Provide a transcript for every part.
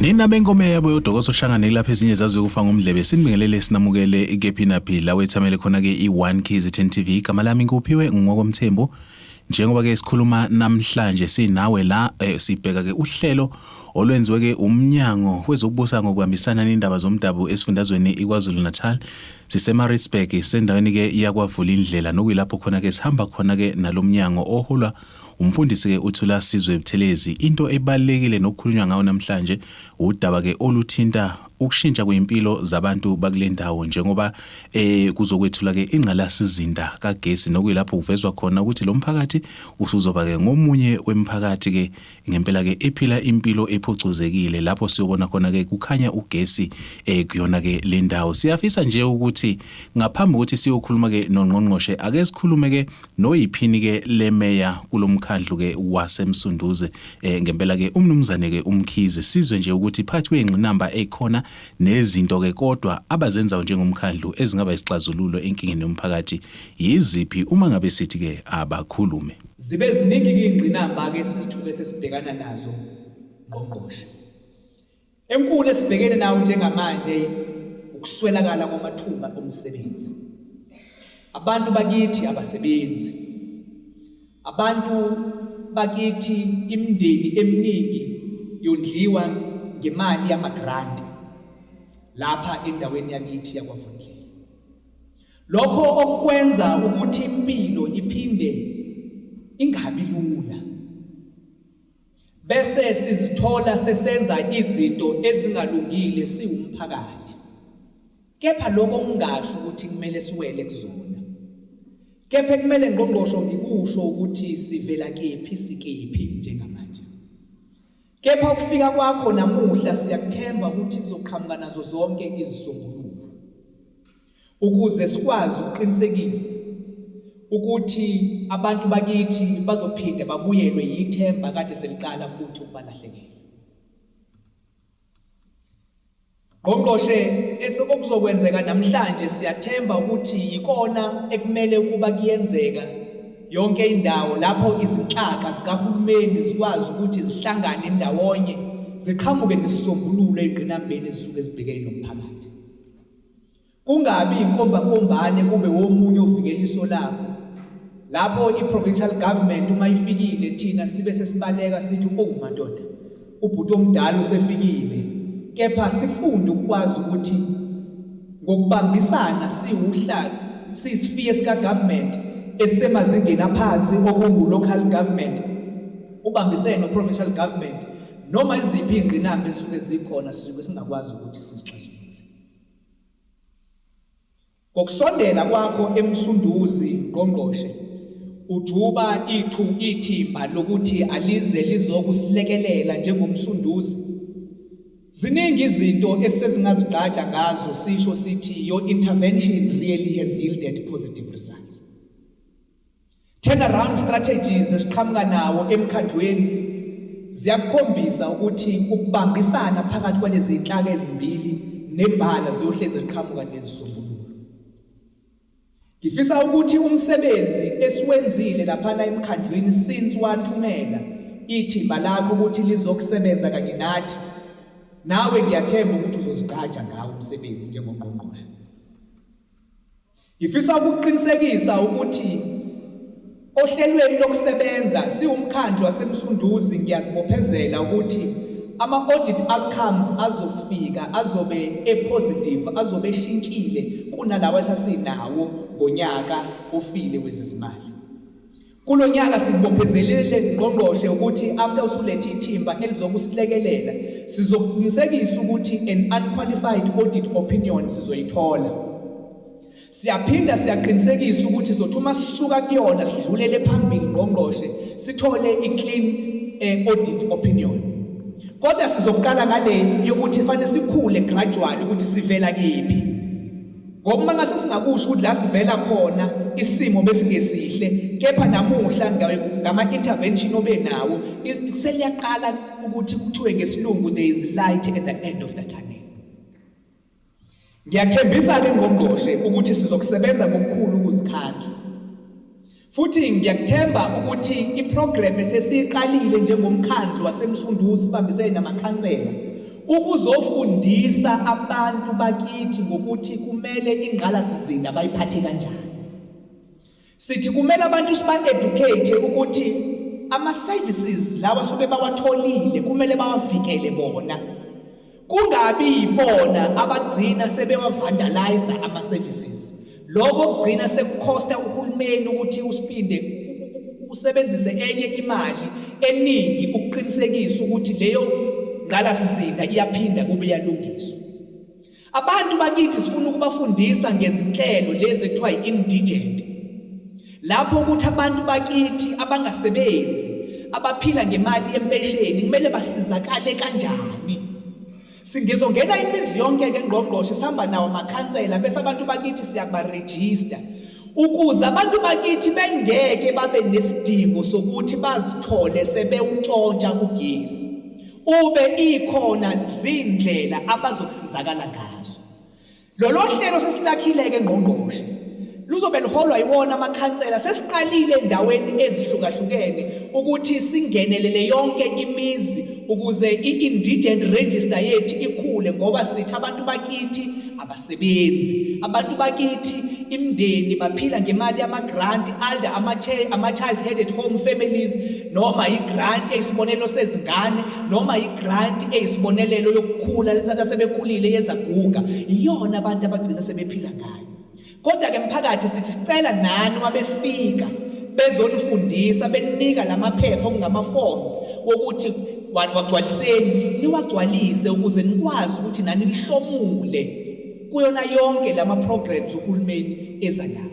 Nina bengome yabo yodokoso Shangane lapha ezinye zaziwe kufa ngomdlebe sinibingelele sinamukele ikephinaphi la wethamele khona ke i1 KZN TV igama lami nguphiwe ngokomthembu njengoba ke sikhuluma namhlanje sinawe la sibheka ke uhlelo olwenziwe ke umnyango wezokubusa ngokubambisana nendaba zomdabu esifundazweni iKwaZulu Natal siseMaritzburg sendaweni ke iyakwavula indlela nokuyilapho khona ke sihamba khona ke nalomnyango oholwa umfundisi ke uthula Sizwe Buthelezi into ebalekile nokukhulunywa ngawo namhlanje udaba ke oluthinta ukushintsha kweimpilo zabantu bakulendawo njengoba kuzokwethula ke ingqalasizinda kagesi nokuyilapho uvezwa khona ukuthi lo mphakathi usuzoba ke ngomunye wemphakathi ke ngempela ke ephila impilo ephucuzekile lapho siyobona khona ke kukhanya ugesi kuyona ke le ndawo siyafisa nje ukuthi ngaphambi ukuthi siyokhuluma ke nongqongqoshe ake sikhulume ke noyiphini ke le meya kulomkhandlu ke wasemsunduze ngempela ke umnumzane ke umkhize sizwe nje ukuthi phakathi kwengqinamba ekhona nezinto ke kodwa abazenza njengomkhandlu ezingaba isixazululo enkingeni yomphakathi yiziphi uma ngabe sithi ke abakhulume zibe ziningi ingqinamba ke sisithuke sesibhekana nazo ngqongqoshe enkulu esibhekene nawo njengamanje ukuswelakala kwamathuba omsebenzi abantu bakithi abasebenzi abantu bakithi imindeni eminingi yondliwa ngemali yamagrant lapha endaweni yakithi yakwavundlela lokho okwenza ukuthi impilo iphinde ingabi lula bese sizithola sesenza izinto ezingalungile siwumphakathi kepha lokho kungasho ukuthi kumele siwele kuzona kepha kumele ngqongqosho ngikusho ukuthi sivela kephi sikephi njengamanje kepha ukufika kwakho namuhla siyakuthemba ukuthi kuzoqhamuka nazo zonke izisombululo ukuze sikwazi ukuqinisekisa ukuthi abantu bakithi bazophinde babuyelwe yithemba kade seliqala futhi ukubalahlekela ngqongqoshe okuzokwenzeka namhlanje siyathemba ukuthi ikona ekumele kuba kuyenzeka yonke indawo lapho izinhlaka zikahulumeni zikwazi ukuthi zihlangane ndawonye ziqhamuke nesisombululo engqinambeni ezisuke zibhekene nomphakathi kungabi inkombakombane kube womunye ovikela iso lakho lapho i-provincial government uma ifikile thina sibe sesibaleka sithi madoda ubhuti omdala usefikile kepha sifunde ukwazi ukuthi ngokubambisana siyisifiye sika government esemazingeni aphansi okungu-local government ubambisene no-provincial government noma iziphi ingqinamba ezisuke zikhona sisuke singakwazi ukuthi sizixazulule ngokusondela kwakho emsunduzi ngqongqoshe ujuba ithimba lokuthi alize lizokusilekelela njengomsunduzi ziningi izinto esezingazigqaja ngazo sisho sithi your intervention really has yielded positive results turnaround strategies esiqhamuka nawo emkhandlweni ziyakukhombisa ukuthi ukubambisana phakathi kwalezi zinhlaka ezimbili nembala ziyohlezi ziqhamuka nezisombululo ngifisa ukuthi umsebenzi esiwenzile lapha emkhandlweni since wathumela ithimba lakho ukuthi lizokusebenza kanye nathi nawe ngiyathemba ukuthi uzozigqaja ngawo umsebenzi njengongqongqoshe ngifisa ukuqinisekisa ukuthi ohlelweni lokusebenza siwumkhandlu wasemsunduzi ngiyazibophezela ukuthi ama-audit outcomes azofika azobe e-positive azobe eshintshile kunalawo esasinawo ngonyaka ofile wezezimali kulo nyaka sizibophezelele ngqongqoshe ukuthi after usulethe ithimba elizokusilekelela sizoqinisekisa ukuthi an unqualified audit opinion sizoyithola siyaphinda siyaqinisekisa ukuthi sothuma sisuka kuyona sidlulele phambili ngqongqoshe sithole i-clean audit opinion kodwa sizoqala ngale yokuthi fanele sikhule gradually ukuthi sivela kephi ngoba mase singakusho ukuthi la sivela khona isimo besingesihle kepha namuhla ngama-intervention obenawo seliyaqala ukuthi kuthiwe ngesilungu there is light at the end of the tunnel ngiyathembisa-ke ngqongqoshe ukuthi sizokusebenza ngokukhulu ukuzikhandla futhi ngiyakuthemba ukuthi iprogram esesiyiqalile njengomkhandlu wasemsunduzi sibambisene namakhansela ukuzofundisa abantu bakithi ngokuthi kumele ingqalasizinda bayiphathe kanjani. Sithi kumele abantu siba-educate ukuthi ama-services lawa suke bawatholile kumele bawavikele bona. Kungabi yibona abagcina sebewa-vandalize ama-services. Lokho kugcina sekukhosta uhulumeni ukuthi usipinde usebenzise enye imali eningi ukuqinisekisa ukuthi leyo ngqalasizinda iyaphinda kube yalungiswa. Abantu bakithi sifuna ukubafundisa ngezinhlelo lezi ekuthiwa i-indigent. Lapho ukuthi abantu bakithi abangasebenzi abaphila ngemali yempesheni kumele basizakale kanjani. Singizongena imizi yonke ke ngqongqoshe sihamba nawo amakhansela bese abantu bakithi siyakuba-register ukuze abantu bakithi bengeke babe nesidingo sokuthi bazithole sebewuntshontsha ugesi. Ube ikhona zindlela abazokusizakala ngazo. Lolo hlelo sesilakhile ke ngqongqoshe. Luzobe liholwa yiwona amakhansela sesiqalile endaweni ezihlukahlukene ukuthi singenelele yonke imizi ukuze i-indigent register yethu ikhule ngoba sithi abantu bakithi abasebenzi, abantu bakithi imndeni baphila ngemali yama-grant under ama-child headed home families noma i-grant eyisibonelelo sezingane noma i-grant eyisibonelelo yokukhula lethatha sebekhulile yezaguga. Iyona abantu abagcina sebephila ngayo. Kodwa ke mphakathi sithi sicela nani wabefika bezonifundisa benika lamaphepha okungama-forms wokuthi wagcwaliseni niwagcwalise ukuze nikwazi ukuthi nani lihlomule kuyona yonke lama-programs uhulumeni eza nawo.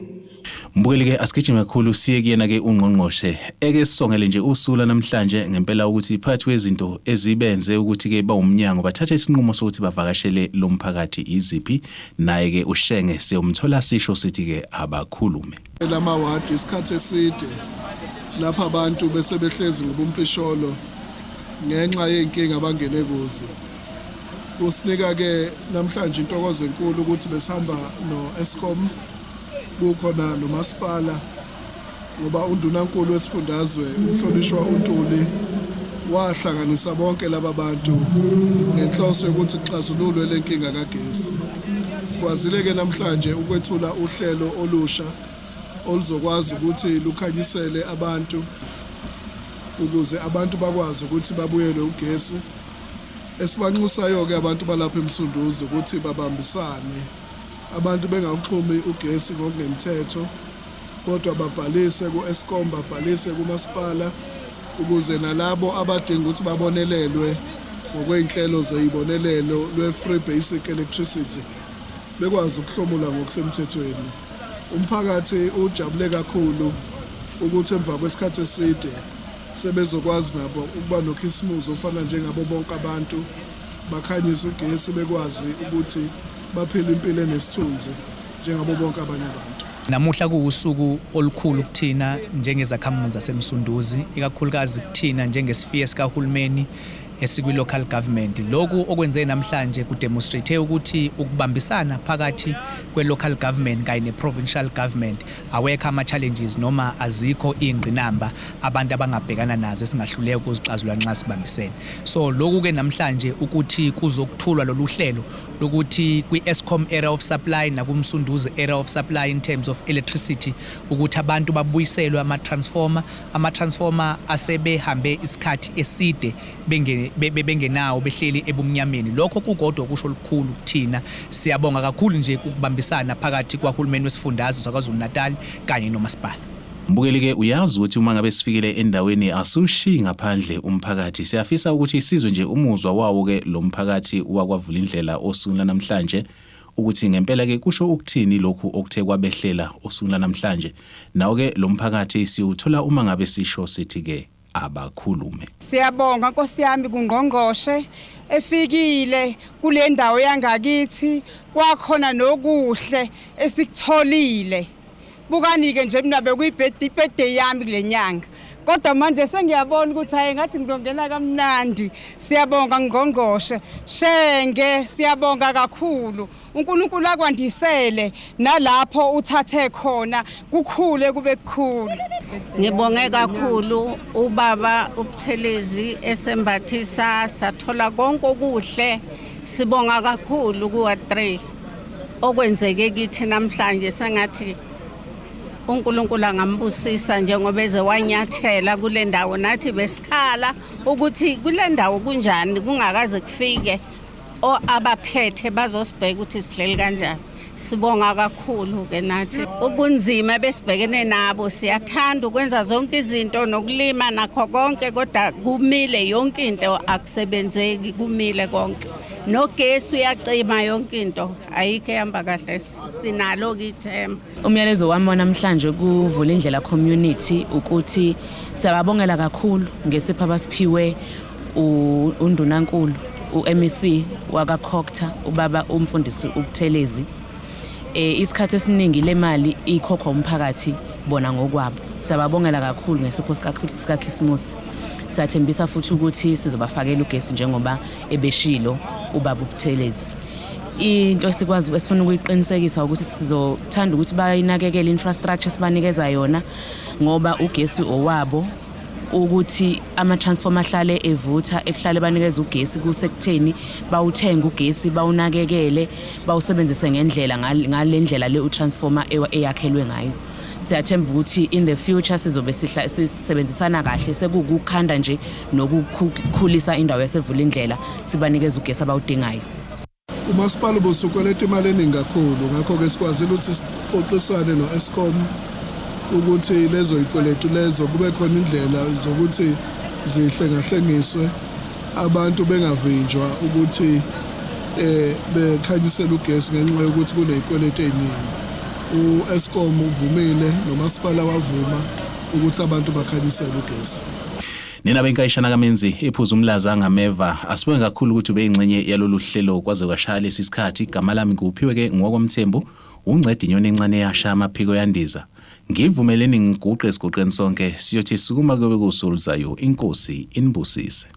Mbukeli-ke asigijime kakhulu siye kuyena-ke ungqongqoshe eke sisongele nje usula namhlanje ngempela ukuthi phakathi kwezinto ezibenze ukuthi-ke bawumnyango bathathe isinqumo sokuthi bavakashele lo mphakathi iziphi. Naye-ke uShenge siyomthola sisho sithi-ke abakhulume. Lamawadi isikhathi eside lapha abantu bese behlezi ngobumpisholo ngenxa yenkinga abangene kuzo. Kusinika-ke namhlanje intokozo enkulu ukuthi besihamba no-Eskom kukhona nomasipala ngoba undunankulu wesifundazwe umhlonishwa uNtuli wahlanganisa bonke laba bantu ngenhloso yokuthi kuxazululwe lenkinga kagesi. Sikwazile-ke namhlanje ukwethula uhlelo olusha oluzokwazi ukuthi lukhanyisele abantu ukuze abantu bakwazi ukuthi babuyele ugesi. Esibanxusayo-ke abantu balapha eMsunduzi ukuthi babambisane, abantu bengawuxhumi ugesi ngokungemthetho kodwa babhalise ku-Eskom, babhalise kumasipala ukuze nalabo abadinga ukuthi babonelelwe ngokwey'nhlelo zeyibonelelo lwe-free basic electricity bekwazi ukuhlomula ngokusemthethweni. Umphakathi ujabule kakhulu ukuthi emva kwesikhathi eside sebezokwazi nabo ukuba nokhisimuzi ofana njengabo bonke abantu bakhanyise ugesi bekwazi ukuthi baphila impilo enesithunzi njengabo bonke abanye abantu. Namuhla kuwusuku olukhulu kuthina njengezakhamuzi zaseMsunduzi, ikakhulukazi kuthina njengesifiye sikahulumeni esikwi-local government. Lokhu okwenze namhlanje kudemonstrate ukuthi ukubambisana phakathi kwe-local government kanye ne-provincial government awekho ama-challenges noma azikho ingqinamba abantu abangabhekana nazo esingahluleka ukuzixazulula nxa sibambisene. So lokhu-ke namhlanje ukuthi kuzokuthulwa lolu hlelo lokuthi kwi-Eskom area of supply nakumsunduzi area of supply in terms of electricity ukuthi abantu babuyiselwe ama-transformer asebehambe isikhathi eside bengenawo behleli ebumnyameni. Lokho kukodwa kusho lukhulu kuthina. Siyabonga kakhulu nje ukubambisana phakathi kwahulumeni wesifundazwe saKwaZulu-Natal kanye nomasipala. Mbukeli-ke uyazi ukuthi uma ngabe sifikile endaweni asushiyi ngaphandle umphakathi. Siyafisa ukuthi isizwe nje umuzwa wawo-ke lo mphakathi wakwavula indlela osukwini namhlanje ukuthi ngempela-ke kusho ukuthini lokhu okuthe kwabehlela osukwini namhlanje. Nawo-ke lo mphakathi siwuthola uma ngabe sisho sithi-ke abakhulume. Siyabonga Nkosi yami kungqongqoshe efikile kule ndawo yangakithi, kwakhona nokuhle esikutholile. Bukanike nje mina bekuyibirthday yami kule nyanga. kodwa manje sengiyabona ukuthi hayi ngathi ngizongena kamnandi. Siyabonga ngqongqoshe Shenge, siyabonga kakhulu. uNkulunkulu akwandisele nalapho uthathe khona kukhule kube kukhulu. Ngibonge kakhulu ubaba uButhelezi esembathisa sathola konke okuhle. Sibonga kakhulu kuwa3 okwenzeke kithi namhlanje sengathi uNkulunkulu angambusisa njengoba eze wanyathela kule ndawo nathi besikhala ukuthi kule ndawo kunjani kungakaze kufike abaphethe bazosibheka ukuthi sihleli kanjani. Sibonga kakhulu ke nathi ubunzima besibhekene nabo. Siyathanda ukwenza zonke izinto nokulima nakho konke kodwa kumile yonke into akusebenzeki kumile konke. Nogesi uyacima yonke into ayike ehamba kahle sinalo kithemba. Umyalezo wami namhlanje kuvula indlela community ukuthi siyababongela kakhulu ngesipho abasiphiwe uNdunankulu uMEC wakaKhokta ubaba umfundisi uButhelezi. Isikhathi esiningi le mali ikhokhwa umphakathi bona ngokwabo. Siyababongela kakhulu ngesipho sika Christmas. Siyathembisa futhi ukuthi sizobafakela ugesi njengoba ebeshilo ubaba uButhelezi. Into esikwazi esifuna ukuyiqinisekisa ukuthi sizothanda ukuthi bayinakekele infrastructure sibanikeza yona ngoba ugesi owabo ukuthi ama-transformer ahlale evutha ekuhlale banikeza ugesi kusekutheni bawuthenga ugesi bawunakekele bawusebenzise ngendlela ngale ndlela le utransformer eyakhelwe ngayo. Siyathemba ukuthi in the future sizobe sisebenzisana kahle sekukukhanda nje nokukhulisa indawo yasevula indlela sibanikeza ugesi abawudingayo. Umasipala bosukweleta imali eningi kakhulu ngakho-ke sikwazile ukuthi sixoxisane no-Eskom ukuthi lezo ikweletu lezo kube khona indlela zokuthi zihlengahlengiswe abantu bengavinjwa ukuthi bekhanyisele ugesi ngenxa yokuthi kunezikweletu eziningi. uEskom uvumile nomasipala wavuma ukuthi abantu bakhanyisele ugesi. Nina benkayishana kaMenzi iphuza umlaza ngameva asibonge kakhulu ukuthi ube ingxenye yalolu hlelo kwaze kwashaya lesi sikhathi. Igama lami nguphiwe ke ngokomthembu uncedi inyoni encane yasha amaphiko yandiza. Ngivumeleni ngiguqe esigoqeni sonke siyothi sukuma kube kusuluzayo inkosi inibusise.